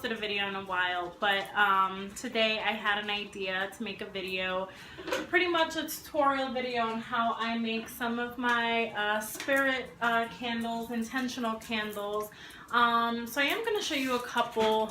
posted a video in a while, but today I had an idea to make a video, pretty much a tutorial video on how I make some of my spirit candles, intentional candles. So I am going to show you a couple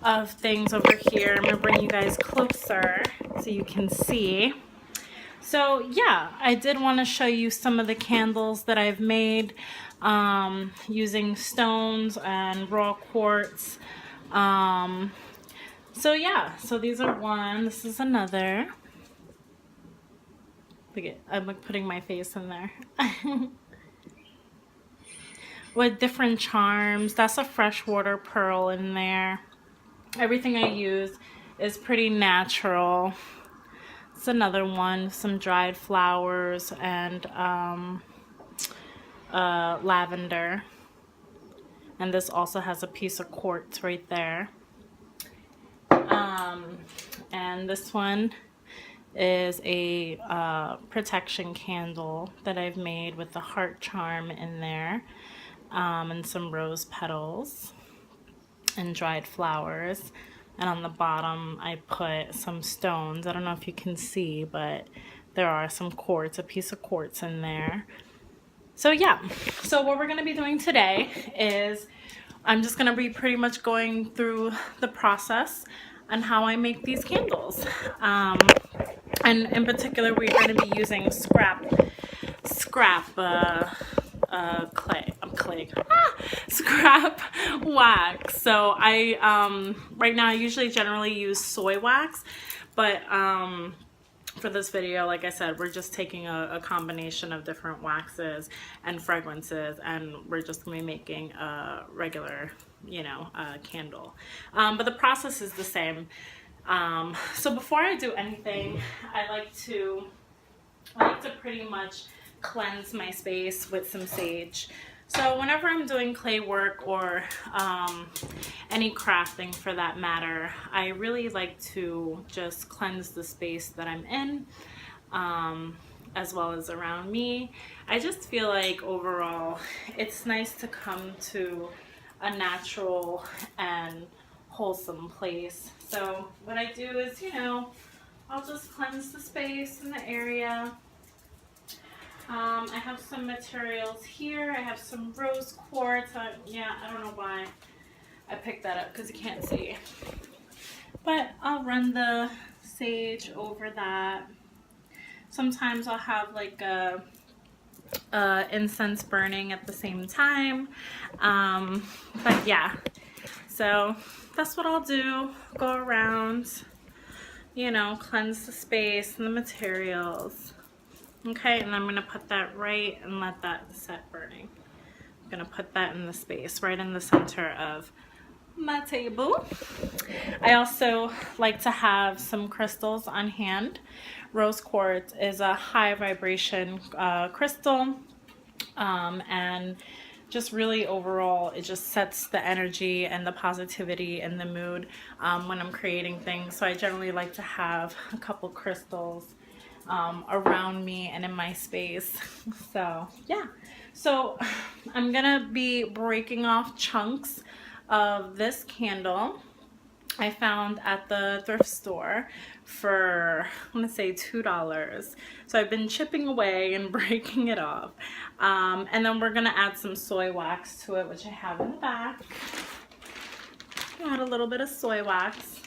of things over here. I'm going to bring you guys closer so you can see. So yeah, I did want to show you some of the candles that I've made using stones and raw quartz. So yeah, so these are one, this is another. Look at, I'm like putting my face in there. With different charms. That's a freshwater pearl in there. Everything I use is pretty natural. It's another one, some dried flowers and lavender. And this also has a piece of quartz right there. And this one is a protection candle that I've made with the heart charm in there, and some rose petals and dried flowers. And on the bottom I put some stones. I don't know if you can see, but there are some quartz, a piece of quartz in there. So yeah, so what we're going to be doing today is I'm just going to be pretty much going through the process and how I make these candles. And in particular, we're going to be using scrap wax. So I right now I usually generally use soy wax, but for this video, like I said, we're just taking a combination of different waxes and fragrances, and we're just gonna be making a regular, candle. But the process is the same. So before I do anything, I like to pretty much cleanse my space with some sage. So whenever I'm doing clay work or any crafting for that matter, I really like to just cleanse the space that I'm in, as well as around me. I just feel like overall it's nice to come to a natural and wholesome place. So what I do is, I'll just cleanse the space in the area. I have some materials here. I have some rose quartz. Yeah, I don't know why I picked that up because you can't see. But I'll run the sage over that. Sometimes I'll have like a incense burning at the same time. But yeah, so that's what I'll do. Go around, cleanse the space and the materials. Okay, and I'm going to put that right and let that set burning. I'm going to put that in the space, right in the center of my table. I also like to have some crystals on hand. Rose quartz is a high vibration crystal, and just really overall it just sets the energy and the positivity and the mood when I'm creating things. So I generally like to have a couple crystals around me and in my space. So yeah, so I'm gonna be breaking off chunks of this candle I found at the thrift store for, I want to say $2. So I've been chipping away and breaking it off, and then we're gonna add some soy wax to it, which I have in the back. Add a little bit of soy wax,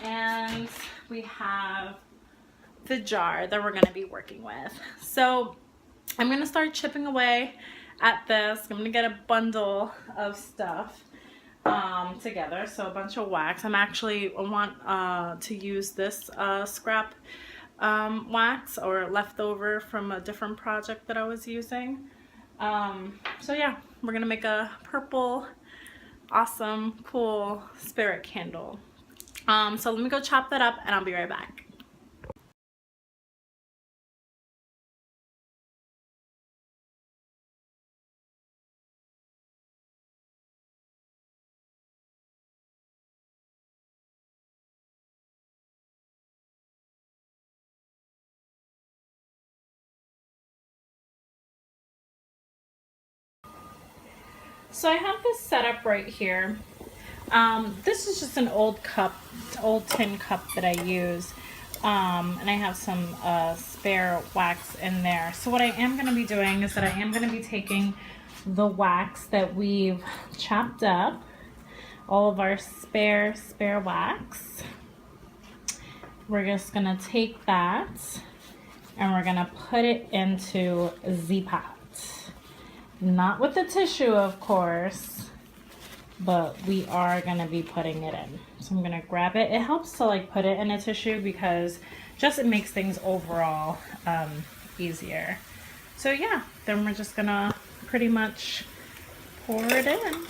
and we have the jar that we're going to be working with. So I'm going to start chipping away at this. I'm going to get a bundle of stuff together, so a bunch of wax. I want to use this scrap wax or leftover from a different project that I was using. So yeah, we're going to make a purple, awesome, cool spirit candle. So let me go chop that up and I'll be right back. So I have this set up right here. This is just an old cup, old tin cup that I use. And I have some spare wax in there. So what I am going to be doing is that I am going to be taking the wax that we've chopped up, all of our spare wax. We're just going to take that and we're going to put it into the pot. Not with the tissue, of course, but we are going to be putting it in. So I'm going to grab it. It helps to like put it in a tissue because just it makes things overall easier. So yeah, then we're just going to pretty much pour it in.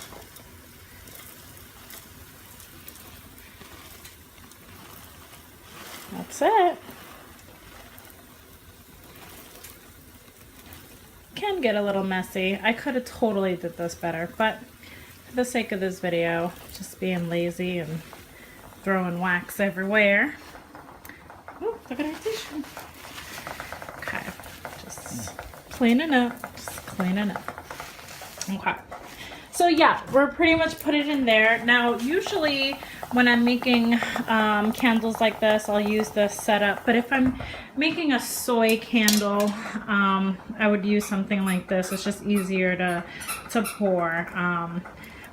That's it. Can get a little messy. I could have totally did this better, but for the sake of this video, just being lazy and throwing wax everywhere. Oh, look at our tissue. Okay, just cleaning up, Okay. So yeah, we're pretty much put it in there. Now, usually when I'm making candles like this, I'll use this setup. But if I'm making a soy candle, I would use something like this. It's just easier to pour.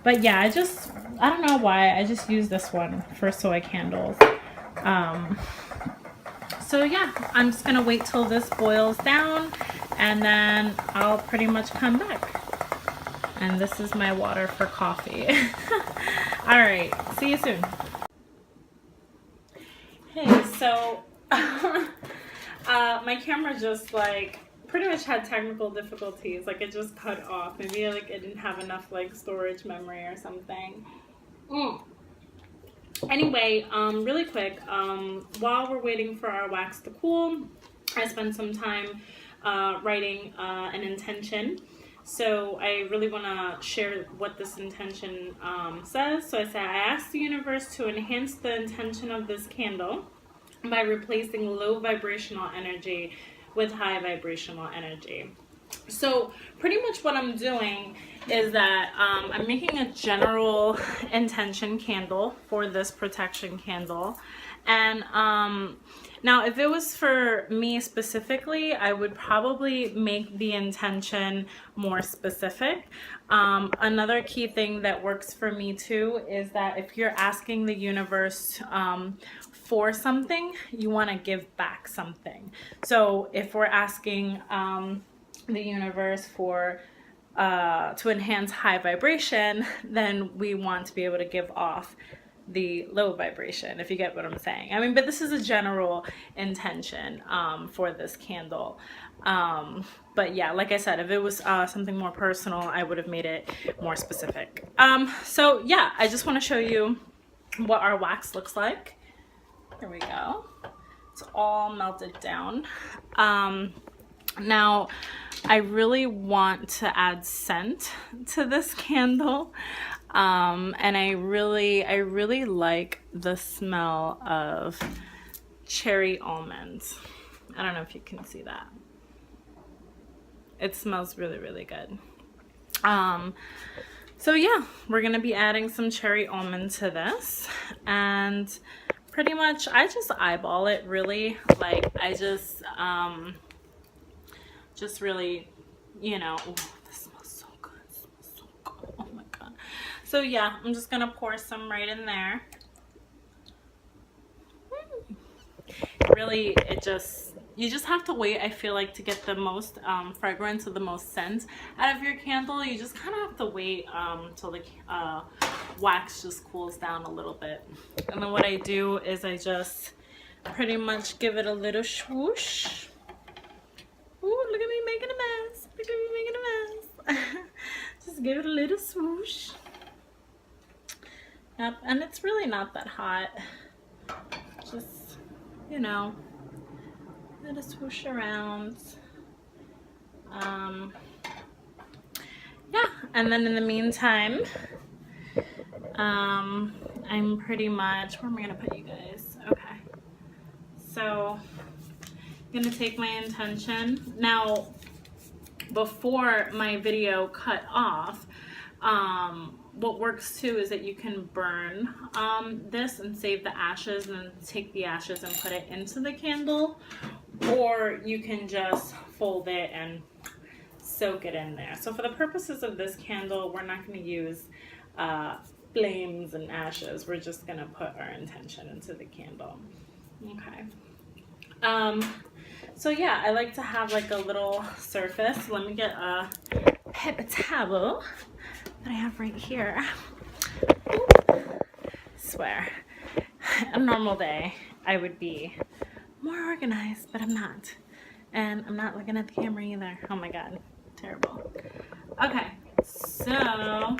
But yeah, I don't know why, I just use this one for soy candles. So yeah, I'm just gonna wait till this boils down and then I'll pretty much come back. And this is my water for coffee. All right, see you soon. Hey, so my camera just like pretty much had technical difficulties. Like it just cut off. Maybe like it didn't have enough like storage memory or something. Anyway, really quick, while we're waiting for our wax to cool, I spent some time writing an intention. So I really want to share what this intention says. So I said, I ask the universe to enhance the intention of this candle by replacing low vibrational energy with high vibrational energy. So pretty much what I'm doing is that I'm making a general intention candle for this protection candle. And now if it was for me specifically, I would probably make the intention more specific. Another key thing that works for me too is that if you're asking the universe for something, you want to give back something. So if we're asking the universe for to enhance high vibration, then we want to be able to give off the low vibration, if you get what I'm saying. I mean, but this is a general intention for this candle. But yeah, like I said, if it was something more personal, I would have made it more specific. So yeah, I just want to show you what our wax looks like. Here we go. It's all melted down. Now, I really want to add scent to this candle. And I really like the smell of cherry almonds. I don't know if you can see that. It smells really, really good. So yeah, we're gonna be adding some cherry almond to this, and pretty much I just eyeball it really. Like I just really, you know, ooh, this smells so good. It smells so good. Oh my god. So yeah, I'm just gonna pour some right in there. Really, you just have to wait, I feel like, to get the most fragrance or the most scent out of your candle. You just kind of have to wait till the wax just cools down a little bit. And then what I do is I just pretty much give it a little swoosh. Ooh, look at me making a mess. Look at me making a mess. Just give it a little swoosh. Yep, and it's really not that hot. Just, you know, let it swoosh around. Yeah, and then in the meantime, I'm pretty much, where am I gonna put you guys? Okay, so I'm gonna take my intention. Now, before my video cut off, what works too is that you can burn this and save the ashes and then take the ashes and put it into the candle, or you can just fold it and soak it in there. So for the purposes of this candle, we're not going to use flames and ashes. We're just going to put our intention into the candle. Okay. So yeah, I like to have like a little surface. Let me get a paper towel that I have right here. Swear, a normal day I would be more organized, but I'm not. And I'm not looking at the camera either. Oh my god, terrible. Okay, so I'll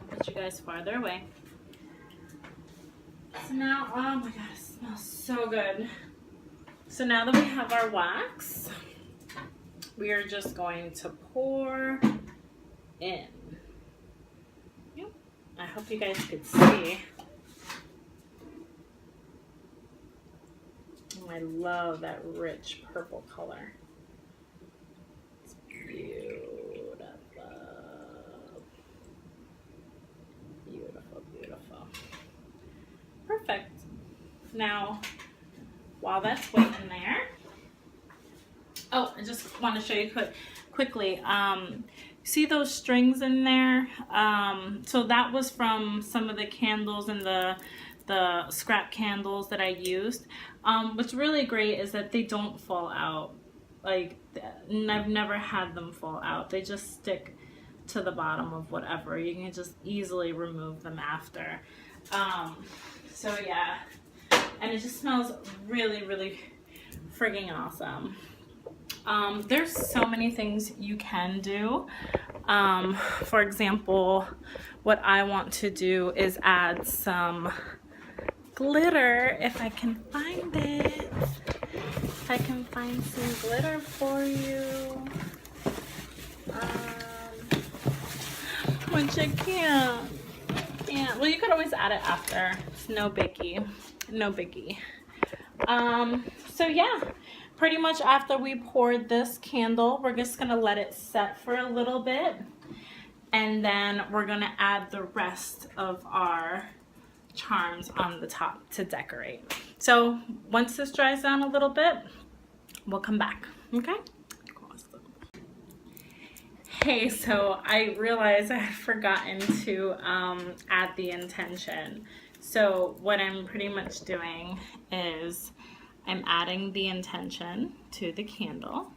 put you guys farther away. So now, oh my god, it smells so good. So now that we have our wax, we are just going to pour in. Yep. I hope you guys could see. Oh, I love that rich purple color. It's beautiful. Beautiful, beautiful. Perfect. Now, while that's waiting there, oh, I just want to show you quickly. See those strings in there? So that was from some of the candles and the scrap candles that I used. What's really great is that they don't fall out. Like, I've never had them fall out. They just stick to the bottom of whatever. You can just easily remove them after. So yeah, and it just smells really, really frigging awesome. There's so many things you can do. For example, what I want to do is add some glitter, if I can find it. If I can find some glitter for you. Which I can't. Yeah, well, you could always add it after. It's no biggie. No biggie. So yeah, pretty much after we poured this candle, we're just gonna let it set for a little bit, and then we're gonna add the rest of our charms on the top to decorate. So once this dries down a little bit, we'll come back, okay? Hey, so I realized I had forgotten to add the intention. So what I'm pretty much doing is I'm adding the intention to the candle.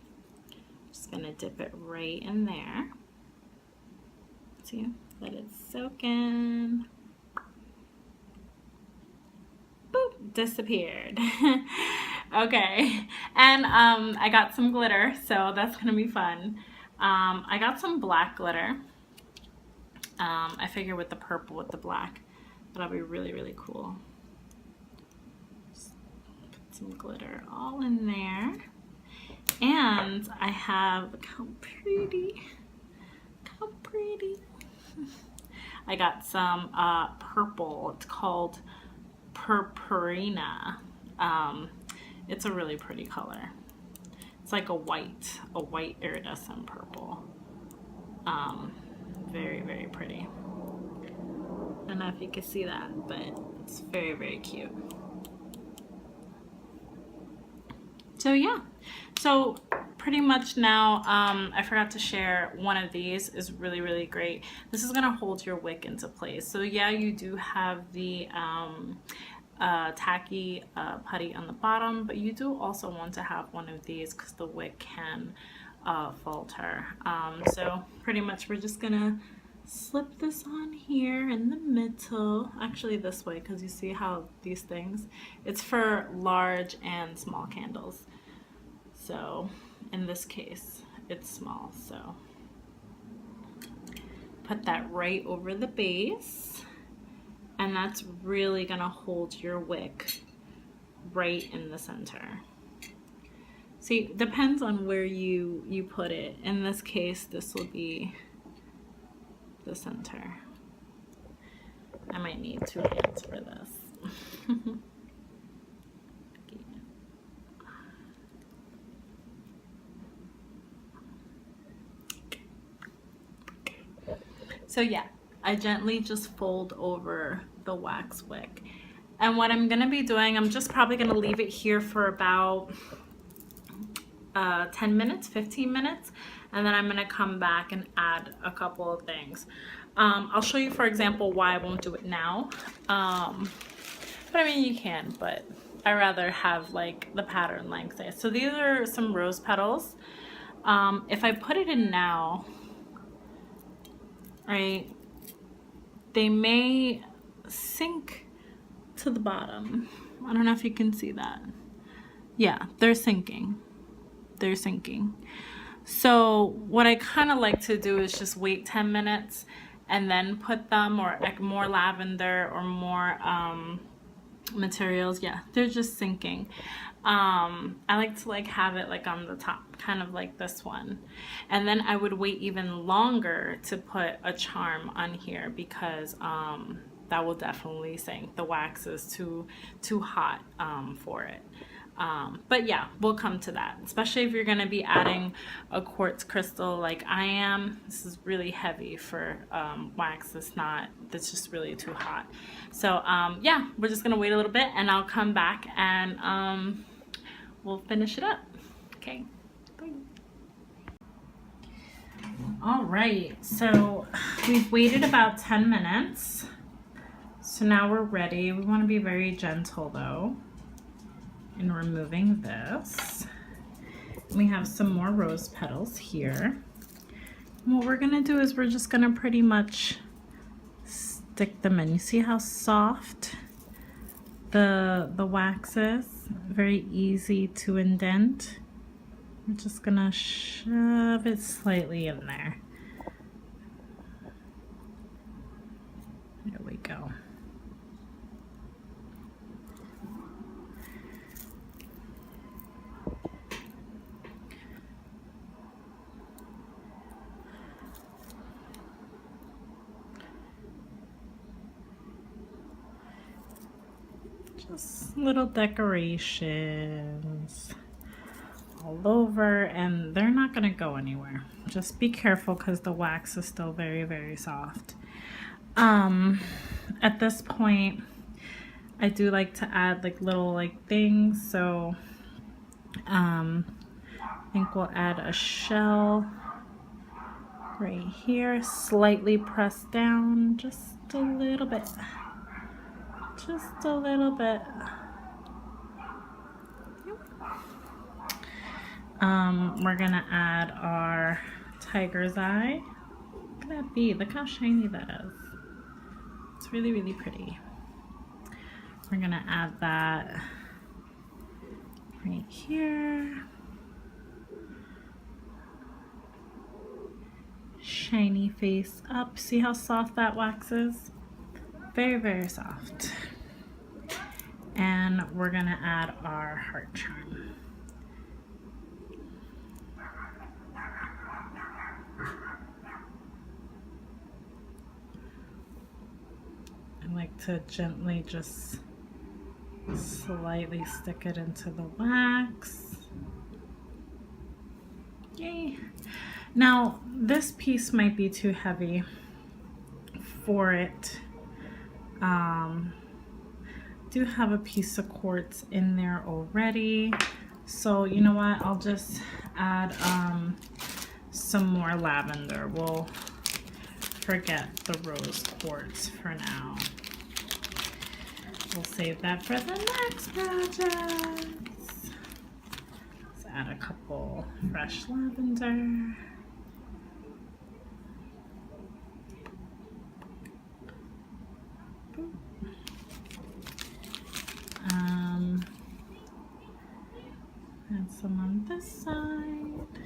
Just gonna dip it right in there. See, let it soak in. Boop, disappeared. Okay, and I got some glitter, so that's gonna be fun. I got some black glitter. I figure with the purple with the black, that'll be really, really cool. Just put some glitter all in there. And I have, look how pretty, I got some purple. It's called Purpurina. It's a really pretty color. It's like a white iridescent purple. Very, very pretty. I don't know if you can see that, but it's very, very cute. So yeah, so pretty much now, I forgot to share one of these is really, really great. This is gonna hold your wick into place. So yeah, you do have the tacky putty on the bottom, but you do also want to have one of these because the wick can falter. So pretty much we're just gonna slip this on here in the middle, actually this way, because you see how these things, it's for large and small candles. So in this case it's small, so put that right over the base, and that's really gonna hold your wick right in the center. See, depends on where you put it. In this case, this will be the center. I might need 2 hands for this. So yeah, I gently just fold over the wax wick. And what I'm gonna be doing, I'm just probably gonna leave it here for about 10 minutes, 15 minutes, and then I'm gonna come back and add a couple of things. I'll show you, for example, why I won't do it now. But I mean, you can, but I rather have like the pattern length there. So these are some rose petals. If I put it in now, right, they may sink to the bottom. I don't know if you can see that. Yeah, they're sinking. They're sinking. So what I kind of like to do is just wait 10 minutes and then put them, or like more lavender or more materials. Yeah, they're just sinking. I like to like have it like on the top, kind of like this one, and then I would wait even longer to put a charm on here because that will definitely sink. The wax is too hot for it. But yeah, we'll come to that, especially if you're going to be adding a quartz crystal like I am. This is really heavy for wax. That's just really too hot. So yeah, we're just going to wait a little bit and I'll come back and we'll finish it up. Okay. Bye. All right, so we've waited about 10 minutes. So now we're ready. We want to be very gentle though in removing this. We have some more rose petals here. And what we're gonna do is we're just gonna pretty much stick them in. You see how soft the wax is? Very easy to indent. I'm just gonna shove it slightly in there. There we go. Just little decorations all over, and they're not gonna go anywhere. Just be careful because the wax is still very, very soft. At this point, I do like to add like little like things, so I think we'll add a shell right here, slightly pressed down, just a little bit. Just a little bit. We're gonna add our tiger's eye. Look at that bead, look how shiny that is. It's really, really pretty. We're gonna add that right here. Shiny face up. See how soft that wax is? Very, very soft. And we're gonna add our heart charm. I like to gently just slightly stick it into the wax. Yay. Now, this piece might be too heavy for it. Do have a piece of quartz in there already, so you know what, I'll just add some more lavender. We'll forget the rose quartz for now. We'll save that for the next project. Let's add a couple fresh lavender. And some on this side.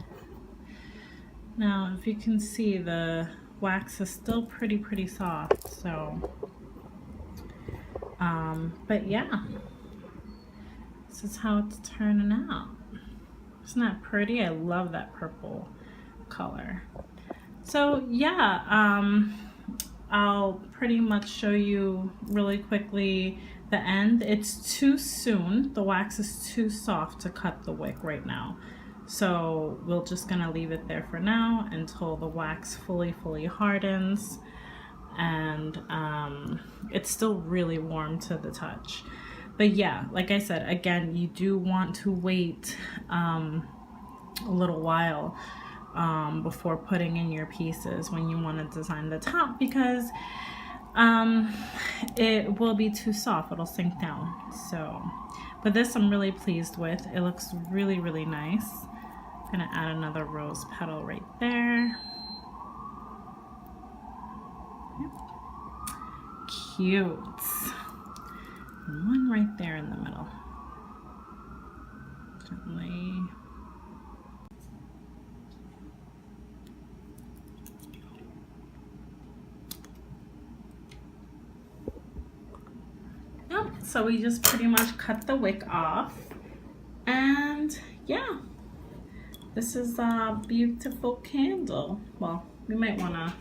Now, if you can see, the wax is still pretty soft, so but yeah, this is how it's turning out. Isn't that pretty? I love that purple color. So yeah, I'll pretty much show you really quickly the end. It's too soon. The wax is too soft to cut the wick right now. So we're just gonna leave it there for now until the wax fully hardens. and it's still really warm to the touch. But yeah, like I said, again, you do want to wait a little while before putting in your pieces when you want to design the top, because it will be too soft, it'll sink down. So, but this I'm really pleased with. It looks really, really nice. I'm gonna add another rose petal right there. Yep. Cute. And one right there in the middle. Gently. Yep, so we just pretty much cut the wick off, and yeah, this is a beautiful candle. Well, we might want to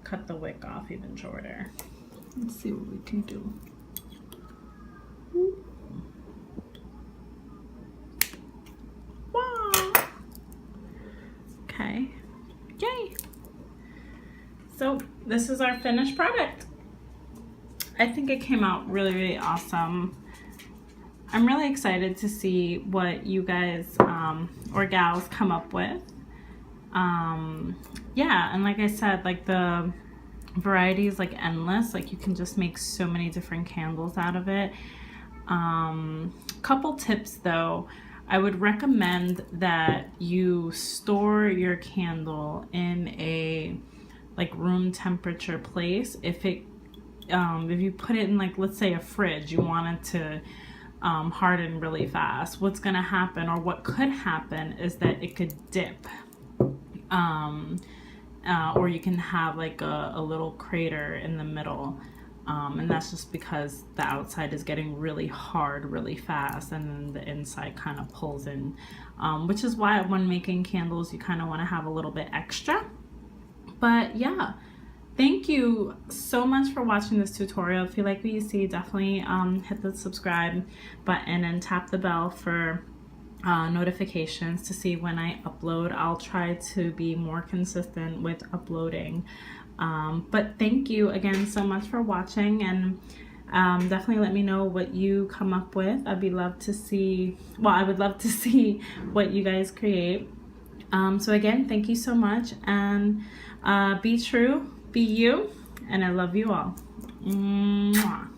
cut the wick off even shorter. Let's see what we can do. Wow. Okay. Yay. So this is our finished product. I think it came out really, really awesome. I'm really excited to see what you guys or gals come up with. Yeah, and like I said, like the variety is like endless. Like you can just make so many different candles out of it. Couple tips though, I would recommend that you store your candle in a like room temperature place. If you put it in, like, let's say a fridge, you want it to harden really fast, what's gonna happen, or what could happen, is that it could dip, or you can have like a little crater in the middle, and that's just because the outside is getting really hard really fast, and then the inside kind of pulls in, which is why when making candles you kind of want to have a little bit extra. But yeah, thank you so much for watching this tutorial. If you like what you see, definitely hit the subscribe button and tap the bell for notifications to see when I upload. I'll try to be more consistent with uploading. But thank you again so much for watching, and definitely let me know what you come up with. I would love to see what you guys create. So again, thank you so much, and be true, be you, and I love you all. Mwah.